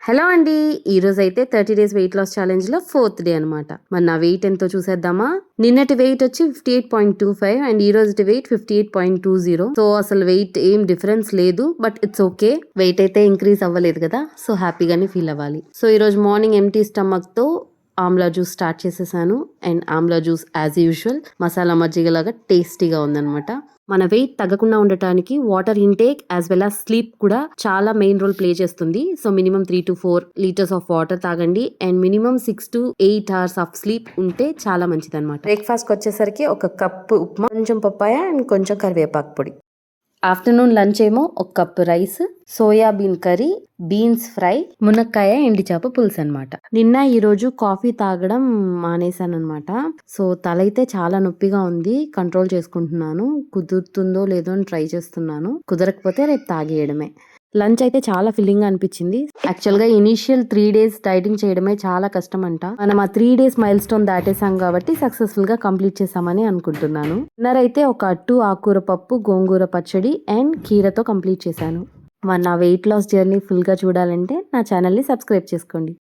Hello అండి. ఈరోజైతే 30 days weight loss ఛాలెంజ్‌లో ఫోర్త్ డే అనమాట. మరి నా వెయిట్ ఎంతో చూసేద్దామా? నిన్నటి వెయిట్ వచ్చి 58.25 అండ్ ఈ రోజుటి వెయిట్ 58.20. సో అసలు వెయిట్ ఏం డిఫరెన్స్ లేదు. But it's okay. వెయిట్ అయితే ఇంక్రీజ్ అవ్వలేదు కదా! సో హ్యాపీగానే ఫీల్ అవ్వాలి. సో ఈరోజు మార్నింగ్ ఎంప్టీ స్టమక్‌తో ఆమ్లా జ్యూస్ స్టార్ట్ చేసేసాను. And amla juice as usual masala మజ్జిగలాగా టేస్టీగా ఉందనమాట. మన వెయిట్ తగ్గకుండా ఉండటానికి water intake as well as sleep కూడా చాలా మెయిన్ రోల్ ప్లే చేస్తుంది. So minimum 3 to 4 litres of water తాగండి and minimum 6 to 8 hours of sleep ఉంటే చాలా మంచిది అనమాట. బ్రేక్ఫాస్ట్ వచ్చేసరికి ఒక కప్పు ఉప్మా, కొంచెం పప్పాయ అండ్ కొంచెం కరివేపాకు పొడి. ఆఫ్టర్నూన్ లంచ్ ఏమో ఒక cup rice, soybean curry, beans fry, మునక్కాయ ఎండి చేప పులుసు అనమాట. నిన్న ఈరోజు కాఫీ తాగడం మానేశాను అనమాట. సో తల అయితే చాలా నొప్పిగా ఉంది. కంట్రోల్ చేసుకుంటున్నాను. కుదురుతుందో లేదో అని ట్రై చేస్తున్నాను. కుదరకపోతే రేపు తాగేయడమే. లంచ్ అయితే చాలా ఫిల్లింగ్ గా అనిపించింది. యాక్చువల్ గా ఇనీషియల్ 3 days డైటింగ్ చేయడమే చాలా కష్టం అంట. మనం ఆ 3 days మైల్ స్టోన్ దాటేసాం కాబట్టి సక్సెస్ఫుల్ గా కంప్లీట్ చేసామని అనుకుంటున్నాను. డిన్నర్ అయితే ఒక అట్టు, ఆకుకూర పప్పు, గోంగూర పచ్చడి అండ్ కీరతో కంప్లీట్ చేశాను. మరి నా వెయిట్ లాస్ జర్నీ ఫుల్ గా చూడాలంటే నా ఛానల్ ని సబ్స్క్రైబ్ చేసుకోండి.